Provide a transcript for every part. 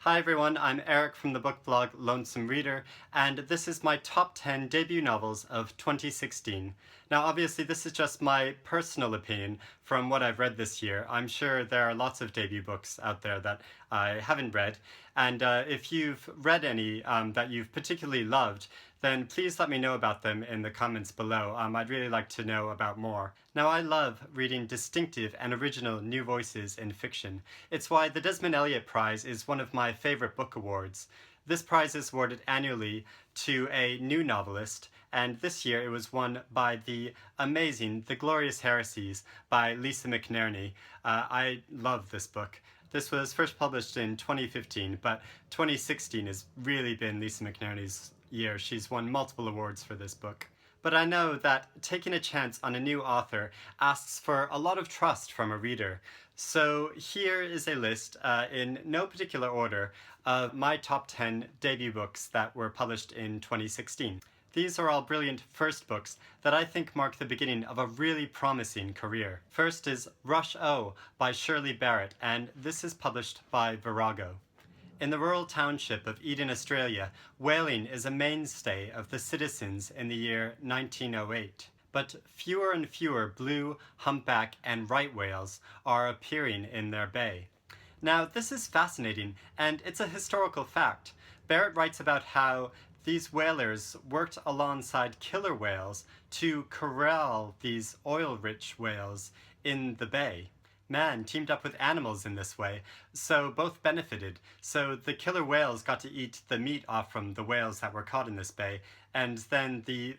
Hi everyone, I'm Eric from the book blog Lonesome Reader, and this is my top 10 debut novels of 2016. Now obviously this is just my personal opinion from what I've read this year. I'm sure there are lots of debut books out there that I haven't read, and if you've read any that you've particularly loved, then please let me know about them in the comments below. I'd really like to know about more. Now, I love reading distinctive and original new voices in fiction. It's why the Desmond Elliott Prize is one of my favorite book awards. This prize is awarded annually to a new novelist, and this year it was won by the amazing The Glorious Heresies by Lisa McNerney. I love this book. This was first published in 2015, but 2016 has really been Lisa McNerney's year. She's won multiple awards for this book. But I know that taking a chance on a new author asks for a lot of trust from a reader. So here is a list, in no particular order, of my top 10 debut books that were published in 2016. These are all brilliant first books that I think mark the beginning of a really promising career. First is Rush O by Shirley Barrett, and this is published by Virago. In the rural township of Eden, Australia, whaling is a mainstay of the citizens in the year 1908. But fewer and fewer blue, humpback, and right whales are appearing in their bay. Now, this is fascinating, and it's a historical fact. Barrett writes about how these whalers worked alongside killer whales to corral these oil-rich whales in the bay. Man teamed up with animals in this way, so both benefited. So the killer whales got to eat the meat off from the whales that were caught in this bay, and then the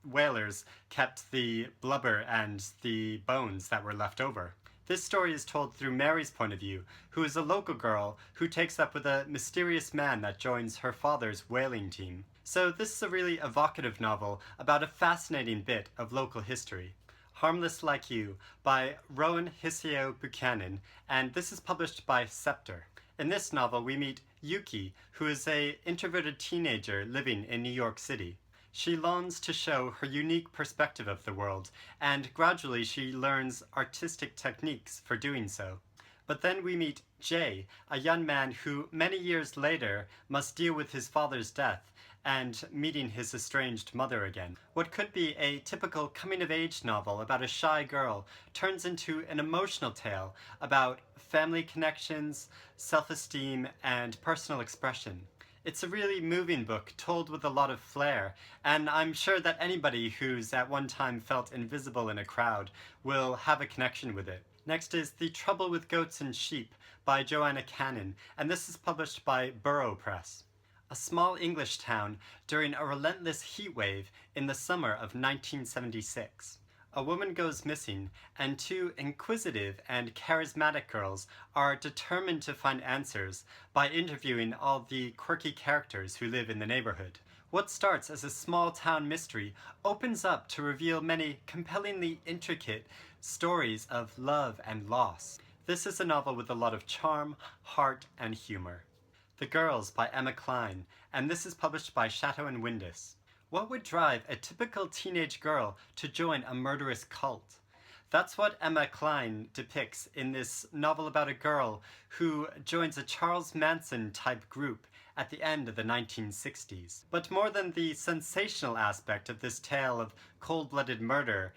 whalers kept the blubber and the bones that were left over. This story is told through Mary's point of view, who is a local girl who takes up with a mysterious man that joins her father's whaling team. So this is a really evocative novel about a fascinating bit of local history. Harmless Like You by Rowan Hisseo Buchanan, and this is published by Scepter. In this novel, we meet Yuki, who is an introverted teenager living in New York City. She longs to show her unique perspective of the world, and gradually she learns artistic techniques for doing so. But then we meet Jay, a young man who many years later must deal with his father's death and meeting his estranged mother again. What could be a typical coming-of-age novel about a shy girl turns into an emotional tale about family connections, self-esteem, and personal expression. It's a really moving book, told with a lot of flair, and I'm sure that anybody who's at one time felt invisible in a crowd will have a connection with it. Next is The Trouble with Goats and Sheep by Joanna Cannon, and this is published by Burrow Press. A small English town during a relentless heat wave in the summer of 1976. A woman goes missing, and two inquisitive and charismatic girls are determined to find answers by interviewing all the quirky characters who live in the neighborhood. What starts as a small town mystery opens up to reveal many compellingly intricate stories of love and loss. This is a novel with a lot of charm, heart, and humor. The Girls by Emma Cline, and this is published by Chatto and Windus. What would drive a typical teenage girl to join a murderous cult? That's what Emma Cline depicts in this novel about a girl who joins a Charles Manson-type group at the end of the 1960s. But more than the sensational aspect of this tale of cold-blooded murder,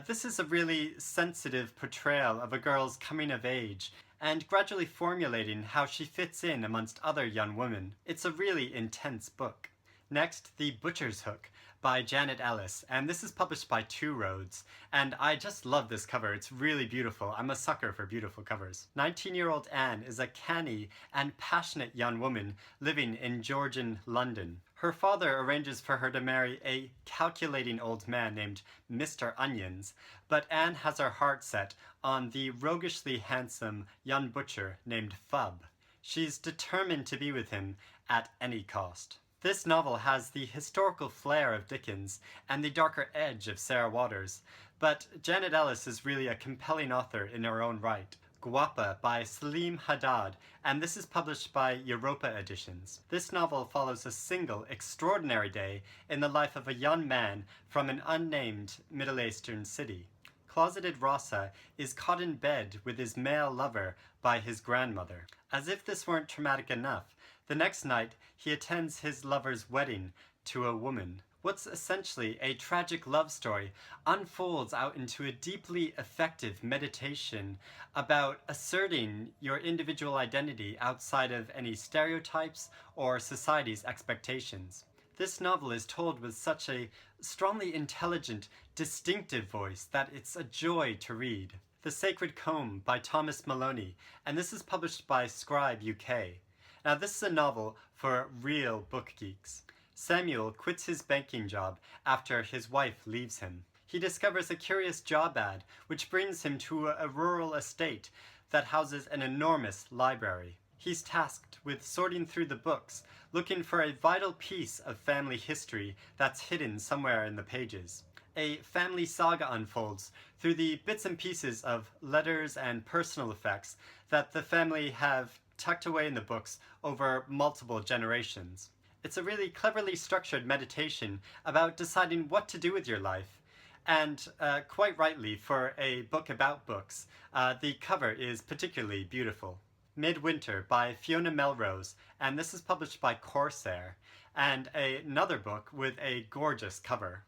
this is a really sensitive portrayal of a girl's coming of age and gradually formulating how she fits in amongst other young women. It's a really intense book. Next, The Butcher's Hook by Janet Ellis, and this is published by Two Roads, and I just love this cover. It's really beautiful. I'm a sucker for beautiful covers. 19-year-old Anne is a canny and passionate young woman living in Georgian London. Her father arranges for her to marry a calculating old man named Mr. Onions, but Anne has her heart set on the roguishly handsome young butcher named Fub. She's determined to be with him at any cost. This novel has the historical flair of Dickens and the darker edge of Sarah Waters, but Janet Ellis is really a compelling author in her own right. Guava by Salim Haddad, and this is published by Europa Editions. This novel follows a single, extraordinary day in the life of a young man from an unnamed Middle Eastern city. closeted Rasa is caught in bed with his male lover by his grandmother. As if this weren't traumatic enough, the next night he attends his lover's wedding to a woman. What's essentially a tragic love story unfolds out into a deeply effective meditation about asserting your individual identity outside of any stereotypes or society's expectations. This novel is told with such a strongly intelligent, distinctive voice that it's a joy to read. The Sacred Comb by Thomas Maloney, and this is published by Scribe UK. Now this is a novel for real book geeks. Samuel quits his banking job after his wife leaves him. He discovers a curious job ad which brings him to a rural estate that houses an enormous library. He's tasked with sorting through the books, looking for a vital piece of family history that's hidden somewhere in the pages. A family saga unfolds through the bits and pieces of letters and personal effects that the family have tucked away in the books over multiple generations. It's a really cleverly structured meditation about deciding what to do with your life. And quite rightly, for a book about books, the cover is particularly beautiful. Midwinter by Fiona Melrose, and this is published by Corsair, and another book with a gorgeous cover.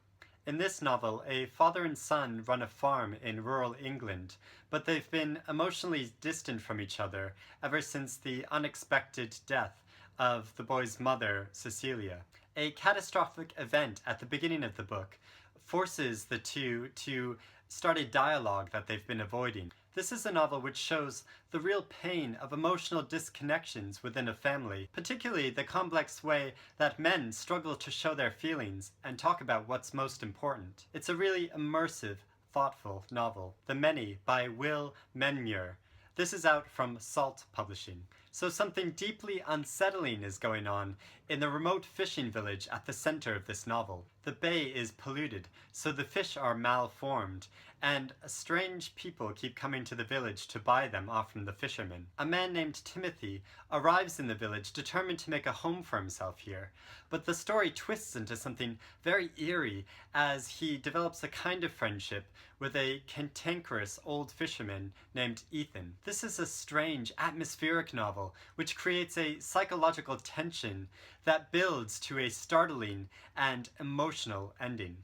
In this novel, a father and son run a farm in rural England, but they've been emotionally distant from each other ever since the unexpected death of the boy's mother, Cecilia. A catastrophic event at the beginning of the book forces the two to start a dialogue that they've been avoiding. This is a novel which shows the real pain of emotional disconnections within a family, particularly the complex way that men struggle to show their feelings and talk about what's most important. It's a really immersive, thoughtful novel. The Many by Will Menmuir. This is out from Salt Publishing. So something deeply unsettling is going on in the remote fishing village at the center of this novel. The bay is polluted, so the fish are malformed, and strange people keep coming to the village to buy them off from the fishermen. A man named Timothy arrives in the village determined to make a home for himself here, but the story twists into something very eerie as he develops a kind of friendship with a cantankerous old fisherman named Ethan. This is a strange, atmospheric novel which creates a psychological tension that builds to a startling and emotional ending.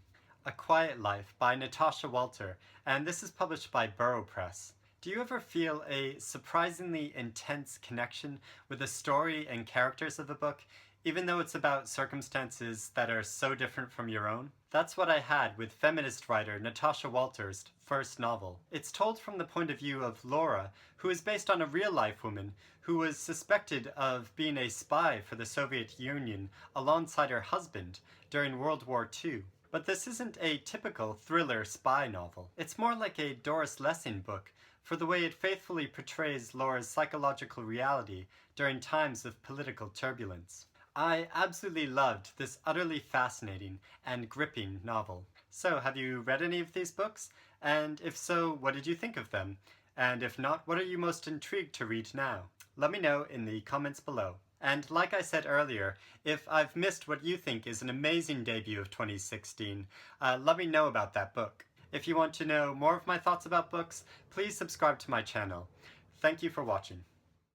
A Quiet Life by Natasha Walter, and this is published by Burrow Press. Do you ever feel a surprisingly intense connection with the story and characters of a book, even though it's about circumstances that are so different from your own? That's what I had with feminist writer Natasha Walter's first novel. It's told from the point of view of Laura, who is based on a real-life woman who was suspected of being a spy for the Soviet Union alongside her husband during World War II. But this isn't a typical thriller spy novel. It's more like a Doris Lessing book for the way it faithfully portrays Laura's psychological reality during times of political turbulence. I absolutely loved this utterly fascinating and gripping novel. So, have you read any of these books? And if so, what did you think of them? And if not, what are you most intrigued to read now? Let me know in the comments below. And like I said earlier, if I've missed what you think is an amazing debut of 2016, let me know about that book. If you want to know more of my thoughts about books, please subscribe to my channel. Thank you for watching.